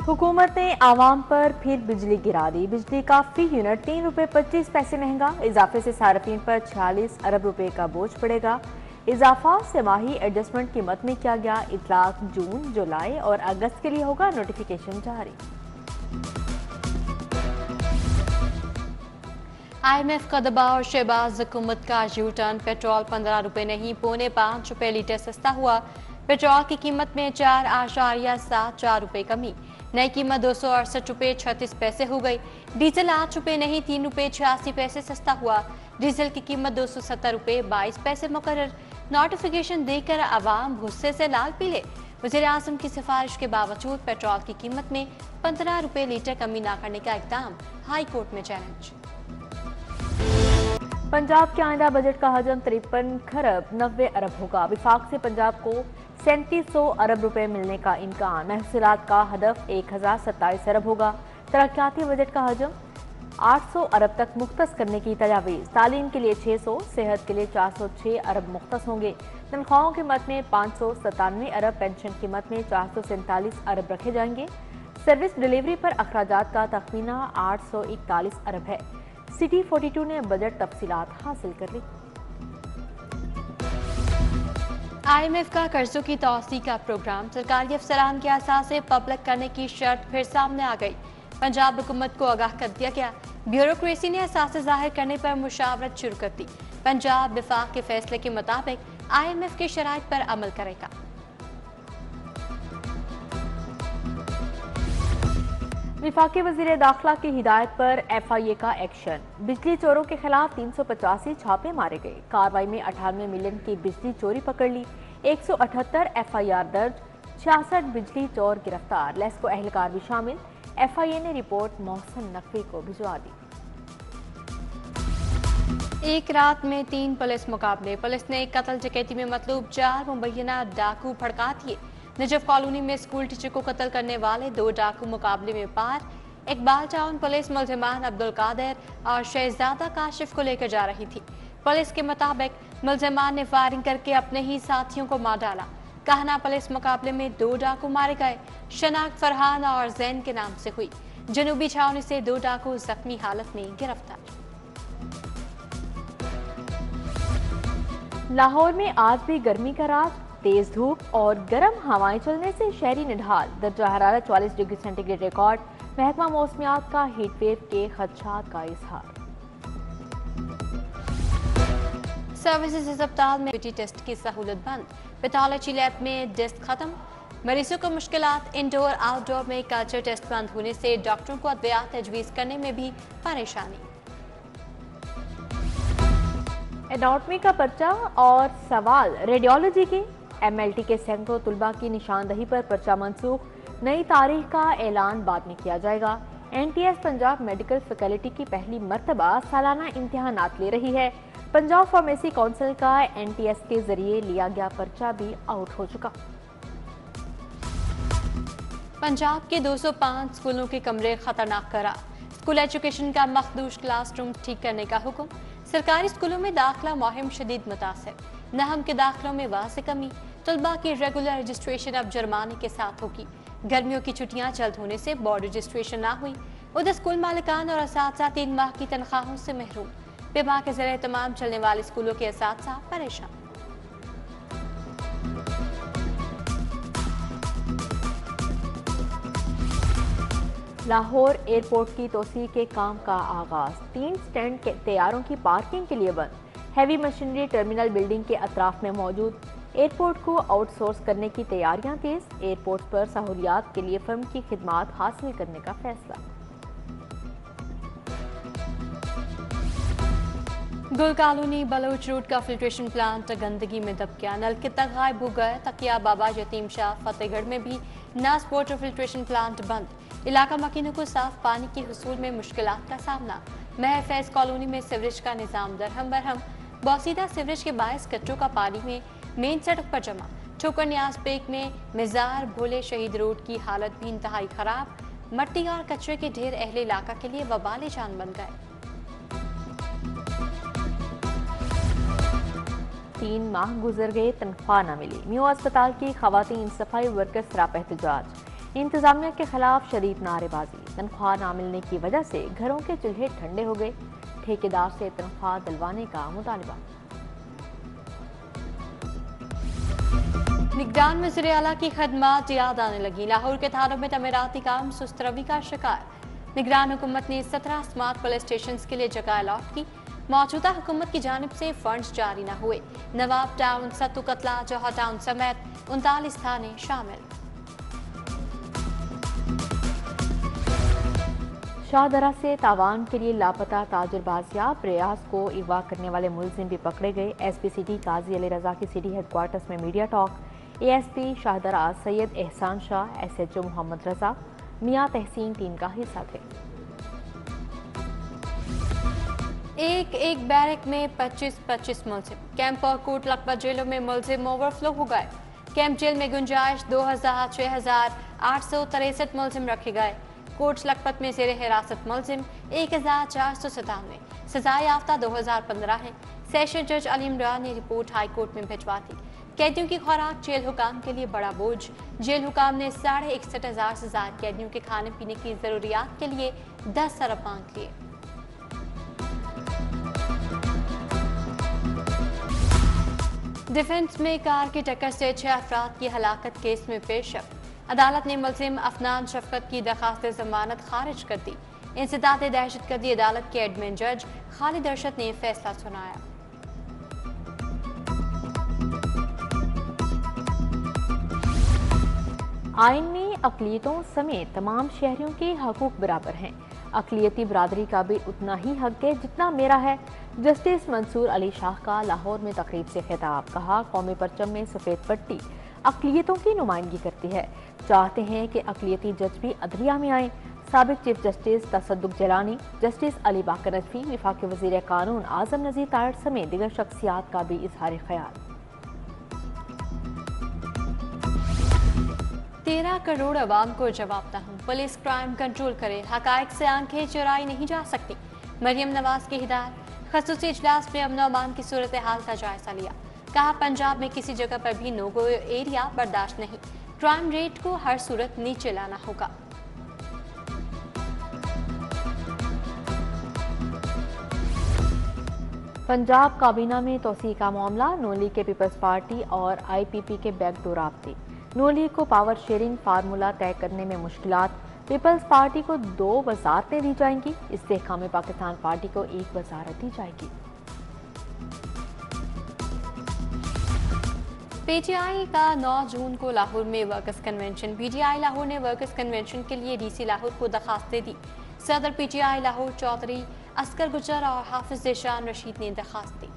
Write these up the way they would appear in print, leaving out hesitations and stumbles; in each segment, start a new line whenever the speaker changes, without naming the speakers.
हुकूमत ने आवाम पर फिर बिजली गिरा दी। बिजली का फी यूनिट 3 रुपये 25 पैसे महंगा। इजाफे से सार्फिन पर 46 अरब रुपए का बोझ पड़ेगा। इजाफा सेमाही एडजस्टमेंट कीमत में किया गया। इतलाक जून, जुलाई और अगस्त के लिए होगा। नोटिफिकेशन जारी।
IMF का दबाव। शहबाज हुकूमत का यू टर्न। पेट्रोल 15 रुपए नहीं पौने 5 रुपए लीटर सस्ता हुआ। पेट्रोल की कीमत में 4.74 रुपए कमी। नई कीमत 268 रुपए 36 पैसे हो गई। डीजल 8 रुपए नहीं 3 रुपए 86 पैसे सस्ता हुआ। डीजल की कीमत 270 रुपए 22 पैसे मुकर्रर। नोटिफिकेशन देकर आवाम गुस्से से लाल पीले। वज़ीर आज़म की सिफारिश के बावजूद पेट्रोल की कीमत में 15 रुपए लीटर कमी न करने का इक़दाम। हाई कोर्ट में चैलेंज।
पंजाब के आइंदा बजट का हजम 53 खरब 90 अरब होगा। विफाक से पंजाब को 3700 अरब रुपए मिलने का इम्कान। महसूलात का हदफ 1027 अरब होगा। तरक्याती बजट का हजम 800 अरब तक मुख्तस करने की तजावीज़। तालीम के लिए 600, सेहत के लिए 406 अरब मुख्तस होंगे। तनख्वाहों की मद में 597 अरब, पेंशन की मद में 447 अरब रखे जाएंगे। सर्विस डिलीवरी पर अखराजात का तखमीना 841 अरब है। सिटी 42 ने बजट तफसीलात हासिल कर ली।
IMF का कर्जों की तौसी का प्रोग्राम। सरकारी अफसरान के असासे पब्लिक करने की शर्त फिर सामने आ गई। पंजाब हुकूमत को आगाह कर दिया गया। ब्यूरोक्रेसी ने असासे जाहिर करने पर मुशावरत शुरू कर दी। पंजाब विफाक के फैसले के मुताबिक IMF के शराइत पर अमल करेगा।
विफाकी वजीर दाखिला की हिदायत पर FIA का एक्शन। बिजली चोरों के खिलाफ 385 छापे मारे गए। कार्रवाई में 98 मिलियन की बिजली चोरी पकड़ ली। 178 FIR दर्ज, 66 बिजली चोर गिरफ्तार। लेस्को एहलकार भी शामिल। FIA ने रिपोर्ट मोहसिन नकवी को भिजवा दी।
एक रात में 3 पुलिस मुकाबले। पुलिस ने कत्ल डकैती में मतलूब 4 मुबैना डाकू भड़का दिए। नजफ कॉलोनी में स्कूल टीचर को कत्ल करने वाले 2 डाकू मुकाबले में पार। इकबाल टाउन पुलिस मुलजिमान अब्दुल कादिर और शहजादा काशिफ को लेकर जा रही थी। पुलिस के मुताबिक मुलजिमान ने फायरिंग करके अपने ही साथियों को मार डाला। कहना पुलिस मुकाबले में 2 डाकू मारे गए। शनाख्त फरहान और जैन के नाम से हुई। जनूबी छावनी से 2 डाकू जख्मी हालत में गिरफ्तार।
लाहौर में आज भी गर्मी का राज। तेज धूप और गर्म हवाएं चलने से शहरी निढाल। दर्जा हरारत 44 डिग्री सेंटीग्रेड रिकॉर्ड। महकमा मौसमियात का हीट वेव के खदशात का इजहार।
सर्विसेज अस्पताल में टेस्ट की सहूलत बंद। पैथोलॉजी लैब में टेस्ट खत्म। मरीजों को मुश्किलात। इंडोर आउटडोर में कल्चर टेस्ट बंद होने से डॉक्टरों को अद्वियात तजवीज़ करने में भी परेशानी।
एनाटॉमी का पर्चा और सवाल रेडियोलॉजी के। MLT के सैकड़ों तुलबा की निशानदही पर पर्चा मंसूख। नई तारीख का ऐलान बाद में किया जाएगा। NTS पंजाब मेडिकल फैकल्टी की पहली मर्तबा सालाना इम्तिहानात ले रही है। पंजाब फार्मेसी काउंसिल का NTS के जरिए लिया गया पर्चा भी आउट हो चुका।
पंजाब के 205 स्कूलों के कमरे खतरनाक करार। स्कूल एजुकेशन का मखदूश क्लासरूम ठीक करने का हुक्म। सरकारी स्कूलों में दाखिला मुहिम शदीद मुतासिर। नहम के दाखिलों में वाज़ कमी। तलबा की रेगुलर रजिस्ट्रेशन अब जुर्माने के साथ होगी। गर्मियों की छुट्टियां जल्द होने से बोर्ड रजिस्ट्रेशन ना हुई। उधर स्कूल मालिकान और असातिज़ा 3 माह की तनख्वाहों से महरूम। विभाग के ज़रिए तमाम चलने वाले स्कूलों के असातिज़ा परेशान।
लाहौर एयरपोर्ट की तोसी के काम का आगाज। 3 स्टैंड के तैयारों की पार्किंग के लिए बंद। हैवी मशीनरी टर्मिनल बिल्डिंग के अतराफ में मौजूद। एयरपोर्ट को आउटसोर्स करने की तैयारियां तेज। एयरपोर्ट पर सहूलियात के लिए फर्म की खिदमात हासिल करने का फैसला।
गुल कॉलोनी बलोच रोड का फिल्ट्रेशन प्लांट गंदगी में दब गया। नल के तक गायब हो गए। तकिया बाबा यतीम शाह फतेहगढ़ में भी नास वाटर फिल्ट्रेशन प्लांट बंद। इलाका मकीनों को साफ पानी के हुसूल में मुश्किलात का सामना। महर फैज कॉलोनी में सीवरेज का निजाम दरहम बरहम। बौसीदा सीवरेज के बायस कच्चों का पानी में मेन सड़क पर जमा। ठोकर न्याज पेक में मिजार भोले शहीद रोड की हालत भी इंतहाई खराब। मट्टी और कचरे के ढेर अहले इलाका के लिए वबाले जान बन गए।
3 माह गुजर गए, तनख्वाह न मिली। म्यू अस्पताल की खवातीन सफाई वर्कर्स सरापा एहतजाज। इंतजामिया के खिलाफ शदीद नारेबाजी, तनख्वाह ना मिलने की वजह से घरों के चूल्हे ठंडे हो गए, ठेकेदार से तनख्वाह दिलवाने का मुतालबा।
निगरान वज़ीर आला की खदमात याद आने लगी, लाहौर के थानों में तमीराती काम सुस्त रवी का शिकार। निगरान हुकूमत ने 17 स्मार्ट पुलिस स्टेशन के लिए जगह अलॉट की, मौजूदा हुकूमत की जानिब से फंड्स जारी न हुए। नवाब टाउन, सत्तू कतला, जौहर टाउन समेत 39 थाने शामिल।
शाहदरा से तावान के लिए लापता ताजिर बाजियाब, रियाज को अगवा करने वाले मुलजिम भी पकड़े गए। एसपी सिटी काजी अली रजा की सिटी हेडक्वार्टर्स में media talk. ASP Shahdara Syed एहसान शाह, एसएचओ मोहम्मद रजा, मियां तहसीन टीम का हिस्सा थे।
एक बैरक में 25-25 मुलजिम, कैंप और कोट लखपत जेलों में मुलजिम ओवरफ्लो हो गए। कैंप जेल में गुंजाइश 6,863 मुलजिम रखे गए। कोट लखपत में जेर हिरासत मुलजिम 1,497, सजा याफ्ता 2015 है। सेशन जज अली इमरान ने रिपोर्ट हाई कोर्ट में भिजवा दी। कैदियों की खुराक जेल हुकाम के लिए बड़ा बोझ, जेल हुकाम ने 61,500 से ज्यादा कैदियों के खाने पीने की जरूरियात के लिए 10 अरब मांग लिए। डिफेंस में कार की टक्कर से 6 अफराद की हलाकत केस में पेशरफ, अदालत ने मुलजिम अफनान शफकत की दरखास्त जमानत खारिज कर दी। इंसदाद दहशतगर्दी अदालत के एडमिन जज खालिद अरशद ने फैसला सुनाया।
आइन में अक़लियतों समेत तमाम शहरियों के हकूक बराबर हैं। अक़लियती बरादरी का भी उतना ही हक है जितना मेरा है। जस्टिस मंसूर अली शाह का लाहौर में तकरीब से खिताब, कहा कौमी परचम में सफ़ेद पट्टी अक़लियतों की नुमाइंदगी करती है। चाहते हैं कि अक़लियती जज भी अदलिया में आए। साबिक chief justice Tassaduq जलानी, justice Ali बाकर नजफी, वफाकी वज़ीर कानून आज़म नज़ीर तारड़ समेत दीगर शख्सियात का भी इजहार ख्याल।
13 करोड़ अवाम को जवाबता हूँ, पुलिस क्राइम कंट्रोल करे, हकायक से आंखें चुराई नहीं जा सकती। मरियम नवाज की हिदायत। खसूसी इजलास में अमन अमान की सूरत हाल का जायजा लिया, कहा पंजाब में किसी जगह पर भी नो गो एरिया बर्दाश्त नहीं, क्राइम रेट को हर सूरत नीचे लाना होगा।
पंजाब काबीना में तोसी का मामला, नून लीग के पीपल्स पार्टी और आईपीपी के बैकडोर राब्ते। नून लीग को पावर शेयरिंग फार्मूला तय करने में मुश्किलात, पीपल्स पार्टी को 2 वजारतें दी जाएंगी, इस्तेहकाम पाकिस्तान पार्टी को 1 वजारत दी जाएगी।
पीटीआई का 9 जून को लाहौर में वर्कर्स कन्वेंशन। पीटीआई लाहौर ने वर्कर्स कन्वेंशन के लिए डीसी लाहौर को दरखास्तें दी। सदर पीटीआई लाहौर चौधरी अस्कर गुजर और हाफिज ज़ेशान रशीद ने दरखास्त दी।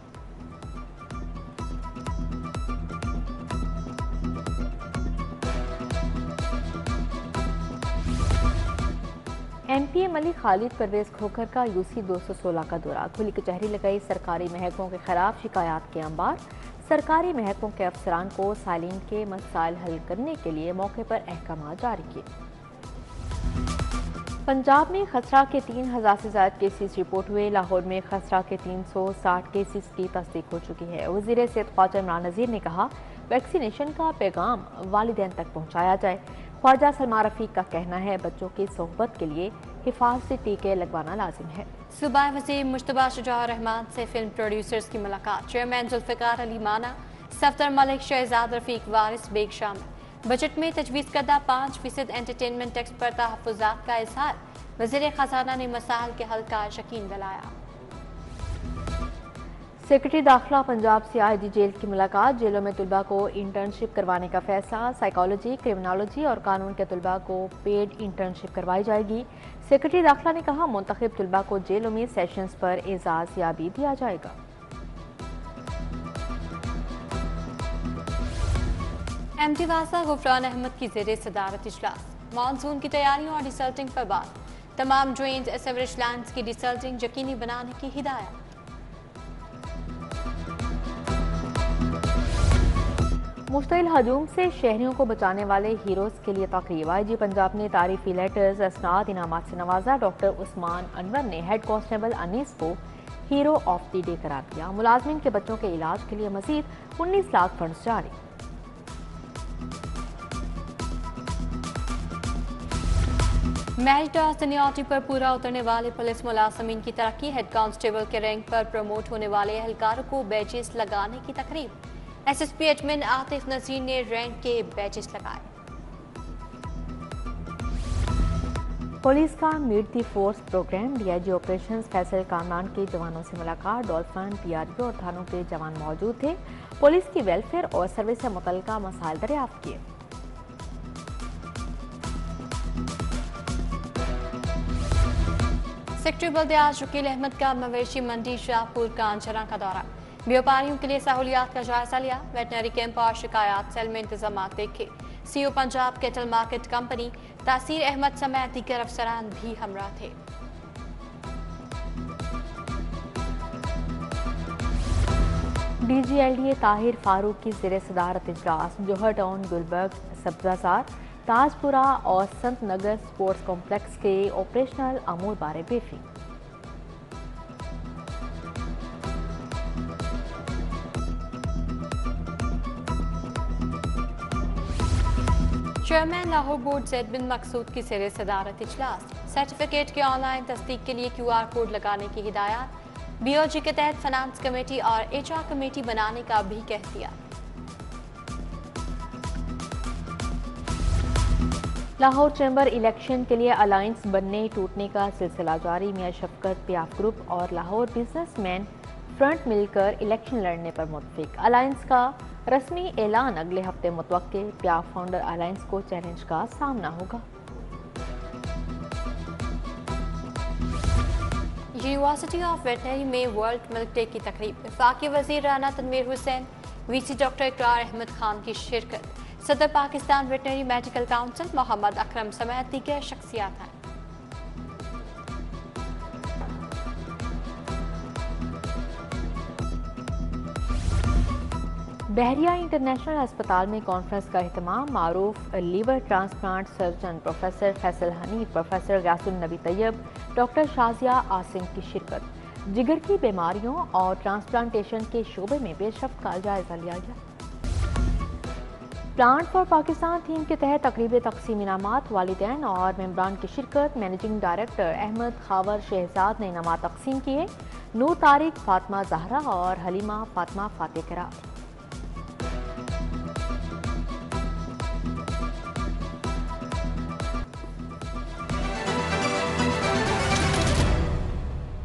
एमपीए मलिक खालिद परवेज खोखर का यूसी 216 का दौरा, खुली कचहरी लगाई। सरकारी महकमों के खिलाफ शिकायत के अंबार, सरकारी महकमों के अफसरान को सालीन के मसाइल हल करने के लिए मौके पर अहकाम जारी किए। पंजाब में खसरा के 3000 से ज्यादा केसेस रिपोर्ट हुए। लाहौर में खसरा के 360 केसेस की तस्दीक हो चुकी है। वज़ीर सेहत ख्वाजा इमरान नज़ीर ने कहा वैक्सीनेशन का पैगाम वालिदैन तक पहुँचाया जाए। ख्वाजा सलमान रफीक का कहना है बच्चों की सोहबत के लिए हिफाजती टीके लगवाना लाजिम है।
सूबाई वज़ीर मुश्तबा शुजा रहमान से फिल्म प्रोड्यूसर्स की मुलाकात, चेयरमैन जुल्फ़िकार अली माना, सफदर मलिक, शहजाद रफीक वारिस बेग शामिल। बजट में तजवीज़ करदा 5% एंटरटेनमेंट टैक्स पर तहफ़्फ़ुज़ात का इज़हार, वज़ीर ख़जाना ने मसाइल के हल का यकीन दिलाया।
सेक्रेटरी दाखिला पंजाब से आईजी जेल की मुलाकात, जेलों में तुलबा को इंटर्नशिप करवाने का फैसला। साइकोलॉजी, क्रिमिनोलॉजी और कानून के तुलबा को पेड इंटर्नशिप करवाई जाएगी। सेक्रेटरी दाखिला ने कहा मुंतखब तुलबा को जेलों में सेशंस पर एजाज याबी दिया जाएगा।
एमटी वासा गुफरान अहमद की ज़ेरे सदारत इजलास, मानसून की तैयारियों और रिसल्टिंग पर बात, तमाम ड्रेन्स एवरेज लैंड्स की रिसल्टिंग यकीनी बनाने की हिदायत।
मुश्तिल हजूम से शहरियों को बचाने वाले हीरोज के लिए तकरीब, आईजी पंजाब ने तारीफी लेटर्स, असनाद, इनामात से नवाजा। डॉक्टर उस्मान अनवर ने हेड कांस्टेबल अनीस को हीरो ऑफ द डे करार दिया। मुलाजमीन के बच्चों के इलाज के लिए मजीद 19 लाख फंड्स जारी।
मेरिट और सीनियरिटी पर पूरा उतरने वाले पुलिस मुलाजमीन की तरक्की। हेड कांस्टेबल के रैंक पर प्रमोट होने वाले एहलकारों को बैजेस लगाने की तकरीब। एसएसपी एडमिन आतिफ नजीर ने रैंक के बैजेस लगाए।
पुलिस का meet the force program. DIG operations Faisal Kamran के जवानों से मुलाकात। डॉल्फिन, पीआरपी और थानों के जवान मौजूद थे। पुलिस की वेलफेयर और सर्विस से मुतल्लिका मसाइल दरियाफ्त किए।
सेक्रेटरी बल्दियात शकील अहमद का मवेशी मंडी शाहपुर कांचरा का दौरा। व्यापारियों के लिए सहूलियात का जायजा लिया। वेटनरी कैंप और शिकायत सेल में इंतजाम देखे। CO Punjab kettle market company तासीर अहमद समेत दीगर अफसरान भी हमरा थे।
डीजीएलडीए ताहिर फारूक की ज़ेर सदारत इजलास। जौहर टाउन, गुलबर्ग, सब्जाजार, ताजपुरा और संत नगर स्पोर्ट्स कॉम्प्लेक्स के ऑपरेशनल अमूर बारे ब्रीफिंग।
चेयरमैन लाहौर बोर्ड ज़ैद बिन मकसूद की ज़ेर सदारत इजलास। सर्टिफिकेट के ऑनलाइन तस्दीक के लिए QR कोड लगाने की हिदायत। BOG के तहत फाइनेंस कमेटी और HR कमेटी बनाने का भी कह दिया।
लाहौर चैम्बर इलेक्शन के लिए अलायंस बनने टूटने का सिलसिला जारी। मियां शफकत, पियाफ ग्रुप और लाहौर बिजनेसमैन फ्रंट मिलकर इलेक्शन लड़ने पर मुत्तफिक। अलायंस का रस्मी ऐलान अगले हफ्ते मुतवक्के। पियाफ फाउंडर अलायंस को चैलेंज का सामना होगा।
यूनिवर्सिटी ऑफ वेटनरी में वर्ल्ड मिल्क डे की तकरीब। वफाकी वजीर राना तनवीर हुसैन, VC डॉक्टर इकरार अहमद खान की शिरकत। सदर Pakistan veterinary medical council Muhammad Akram समेत दीगर शख्सियात हैं।
बहरिया इंटरनेशनल अस्पताल में कॉन्फ्रेंस का एहतमाम। मारूफ liver transplant surgeon professor Faisal Hanif, professor Ghiasul Nabi Tayyab, doctor Shazia Asim की शिरकत। जिगर की बीमारियों और ट्रांसप्लांटेशन के शोबे में पेशरफ्त का जायजा लिया गया। प्लांट फॉर पाकिस्तान थीम के तहत तकरीब तकसीम इनामात। वालिदैन और मेंबरान की शिरकत। मैनेजिंग डायरेक्टर अहमद खावर शहजाद ने इनामात तकसीम किए। नूर तारिक, फातिमा जहरा और हलीमा फातिमा फातेह करार।